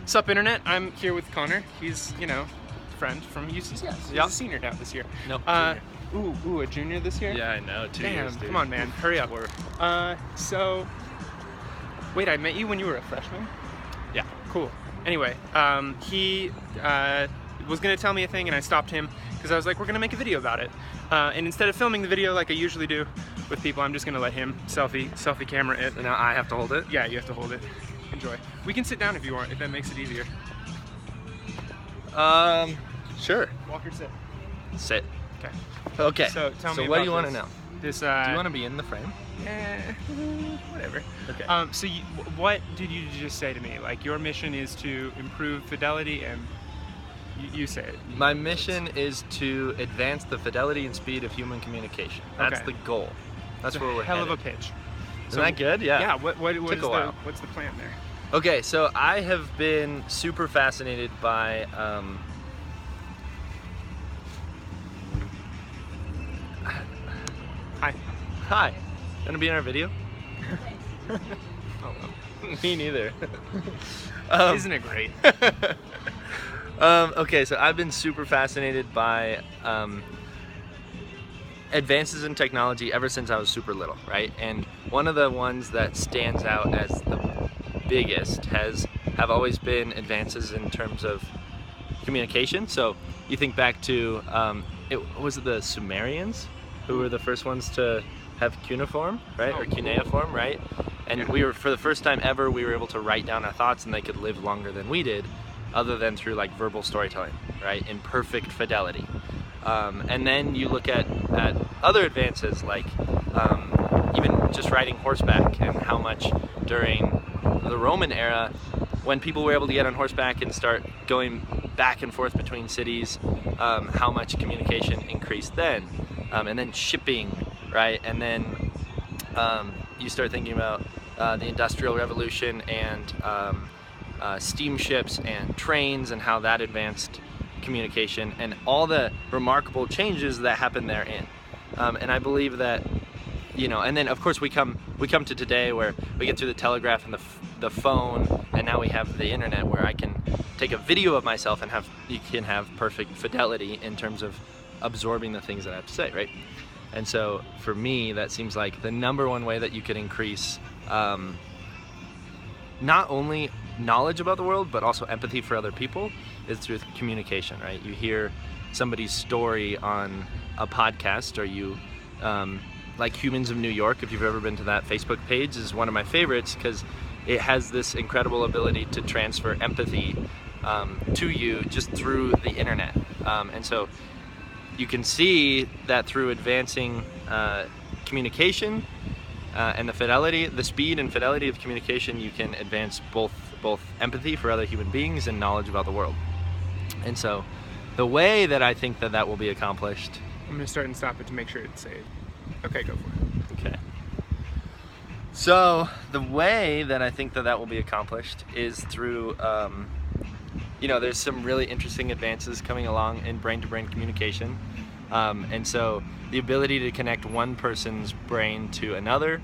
Sup, Internet? I'm here with Connor. He's, friend from UCCS. He's a senior now this year. Nope, junior. A junior this year? Yeah, I know. 2 years, dude. Come on, man. Hurry up. Wait, I met you when you were a freshman? Yeah. Cool. Anyway, he was going to tell me a thing, and I stopped him because I was like, we're going to make a video about it. And instead of filming the video like I usually do with people, I'm just going to let him selfie camera it. And now I have to hold it? Yeah, you have to hold it. Enjoy. We can sit down if you want, if that makes it easier. Sure. Walk or sit? Sit. Okay. Okay. So tell me what do you about want to know? This. Do you want to be in the frame? Whatever. Okay. So what did you just say to me? Like, your mission is to improve fidelity, and you say it. My mission is to advance the fidelity and speed of human communication. That's the goal. That's where we're headed. Hell of a headed. pitch. Isn't that good? Yeah. Yeah. What's the plan there? Okay, so I have been super fascinated by Hi. Gonna be in our video? Oh, well. Me neither. Isn't it great? Okay, so I've been super fascinated by advances in technology ever since I was super little, right? And one of the ones that stands out as the biggest have always been advances in terms of communication. So you think back to was it the Sumerians who were the first ones to have cuneiform, right? Or cuneiform, right? And we were, for the first time ever, we were able to write down our thoughts, and they could live longer than we did, other than through like verbal storytelling, right? In perfect fidelity. And then you look at other advances, like even just riding horseback, and how much during the Roman era, when people were able to get on horseback and start going back and forth between cities, how much communication increased then. And then shipping, right? And then you start thinking about the Industrial Revolution and steamships and trains, and how that advanced communication and all the remarkable changes that happened therein. And I believe that, and then of course we come to today, where we get through the telegraph and the phone, and now we have the internet, where I can take a video of myself and you can have perfect fidelity in terms of absorbing the things that I have to say, right? And so for me, that seems like the number one way that you could increase not only knowledge about the world, but also empathy for other people, is through communication, right? You hear somebody's story on a podcast, or you like Humans of New York, if you've ever been to that Facebook page, is one of my favorites, because it has this incredible ability to transfer empathy to you just through the internet. And so you can see that through advancing communication and the speed and fidelity of communication, you can advance both empathy for other human beings and knowledge about the world. And so the way that I think that will be accomplished... I'm going to start and stop it to make sure it's saved. Okay, go for it. Okay. So the way that I think that will be accomplished is through, there's some really interesting advances coming along in brain-to-brain communication. And so the ability to connect one person's brain to another,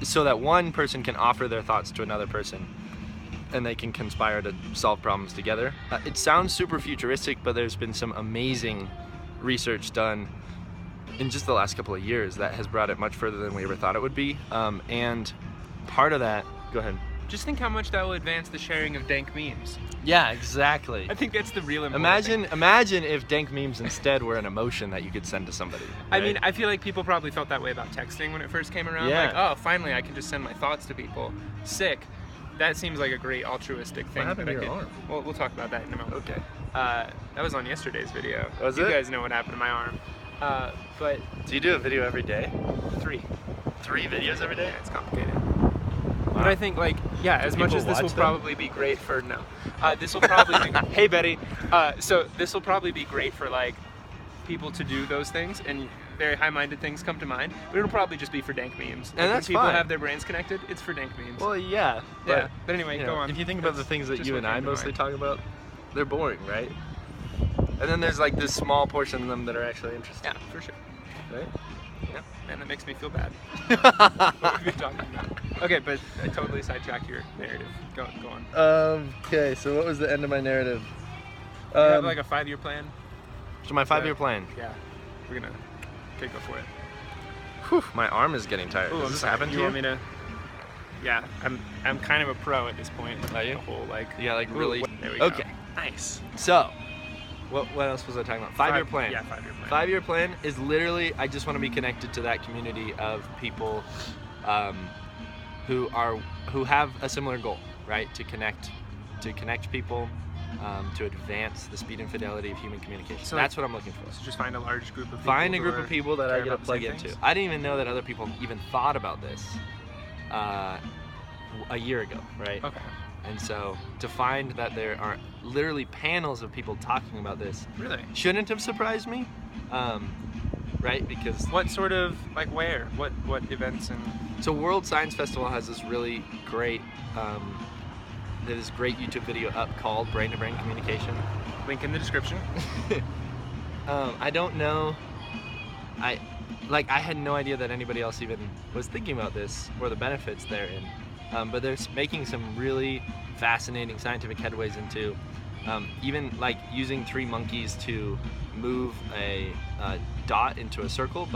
so that one person can offer their thoughts to another person, and they can conspire to solve problems together. It sounds super futuristic, but there's been some amazing research done in just the last couple of years that has brought it much further than we ever thought it would be. And part of that, go ahead. Just think how much that will advance the sharing of dank memes. Yeah, exactly. I think that's the real important thing. Imagine if dank memes instead were an emotion that you could send to somebody. Right? I mean, I feel like people probably felt that way about texting when it first came around. Yeah. Like, oh, finally I can just send my thoughts to people. Sick. That seems like a great altruistic thing. What happened to your arm? Well, we'll talk about that in a moment. Okay. That was on yesterday's video. Was you it? You guys know what happened to my arm. But do you do a video every day? 3. 3 videos every day? Yeah, it's complicated. Wow. But I think, as much as this will probably be great for this will probably be, hey Betty. So this will probably be great for people to do those things, and very high-minded things come to mind. But it'll probably just be for dank memes. And that's when people fine. have their brains connected, it's for dank memes. Well, yeah. But anyway, go on. If you think about the things that you and I mostly talk about, they're boring, right? And then there's this small portion of them that are actually interesting. Yeah, for sure. Right? Yeah, and it makes me feel bad. What are we talking about? Okay, but I totally sidetracked your narrative. Go on. Okay, so what was the end of my narrative? You have like a 5-year plan? So my 5-year plan. Yeah. We're gonna go for it. Whew, my arm is getting tired. Ooh, Does this happen to you? You want me to? Yeah, I'm kind of a pro at this point. Are you? The whole like. Yeah, like really. There we go. Okay. Nice. So, what else was I talking about? 5-year plan. Yeah, 5-year plan. 5-year plan is literally, I just want to be connected to that community of people who have a similar goal, right? To connect people, to advance the speed and fidelity of human communication. So that's what I'm looking for. So just find a large group of people. Find a group of people that I get to plug into. I didn't even know that other people even thought about this a year ago, right? Okay. And so to find that there are literally panels of people talking about this really shouldn't have surprised me, right? Because what sort of like where? What events and? So World Science Festival has this really great this great YouTube video up called Brain to Brain Communication. Link in the description. I don't know. I had no idea that anybody else even was thinking about this or the benefits therein. But they're making some really fascinating scientific headways into even like using 3 monkeys to move a dot into a circle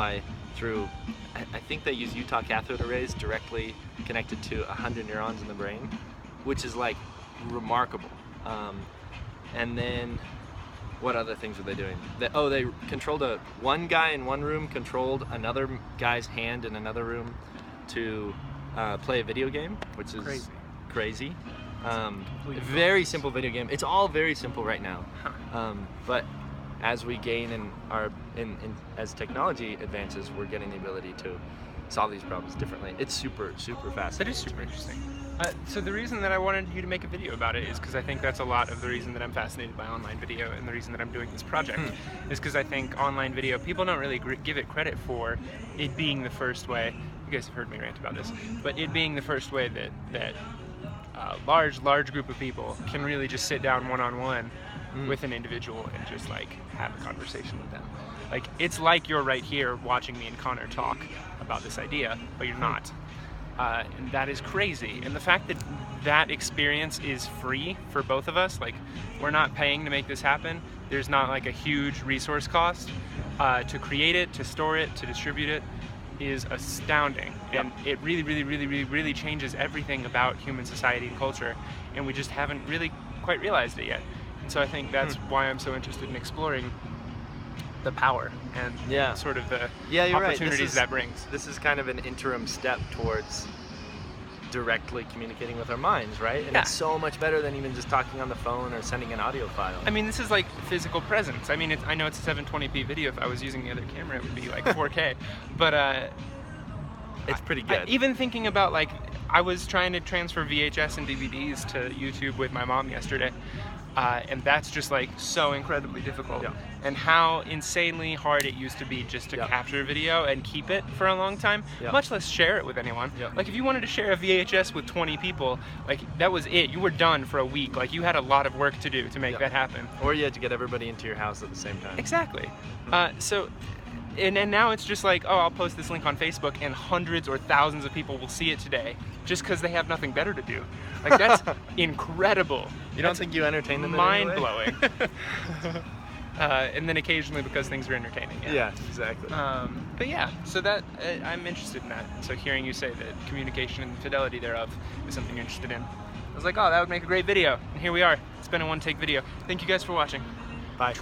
through I think they use Utah cathode arrays directly connected to 100 neurons in the brain, which is like remarkable. And then what other things were they doing? They controlled one guy in one room controlled another guy's hand in another room to play a video game, which is crazy. Very simple video game. It's all very simple right now. But as we gain as technology advances, we're getting the ability to solve these problems differently. It's super, super fast. That is super interesting. So the reason that I wanted you to make a video about it is because I think that's a lot of the reason that I'm fascinated by online video, and the reason that I'm doing this project is because I think online video, people don't really give it credit for it being the first way. You guys have heard me rant about this, but it being the first way that large group of people can really just sit down one-on-one with an individual and just like have a conversation with them. Like it's like you're right here watching me and Connor talk about this idea, but you're not. And that is crazy. And the fact that that experience is free for both of us, like we're not paying to make this happen. There's not like a huge resource cost to create it, to store it, to distribute it, is astounding. Yep. And it really changes everything about human society and culture, and we just haven't really quite realized it yet. And so I think that's why I'm so interested in exploring the power and sort of the opportunities that brings. This is kind of an interim step towards directly communicating with our minds, right? And it's so much better than even just talking on the phone or sending an audio file. I mean, this is like physical presence. I mean, I know it's a 720p video. If I was using the other camera, it would be like 4K. But it's pretty good. Even thinking about like, I was trying to transfer VHS and DVDs to YouTube with my mom yesterday. And that's just like so incredibly difficult. Yeah. And how insanely hard it used to be just to capture video and keep it for a long time, much less share it with anyone. Like if you wanted to share a VHS with 20 people, like that was it. You were done for a week. Like you had a lot of work to do to make that happen. Or you had to get everybody into your house at the same time. Exactly. And now it's just like, oh, I'll post this link on Facebook and hundreds or thousands of people will see it today just because they have nothing better to do. Like that's incredible. You don't think you entertain them? Mind-blowing. And then occasionally because things are entertaining. Yeah, exactly. But yeah, so that I'm interested in that. So hearing you say that communication and the fidelity thereof is something you're interested in, I was like, oh, that would make a great video. And here we are. It's been a one-take video. Thank you guys for watching. Bye.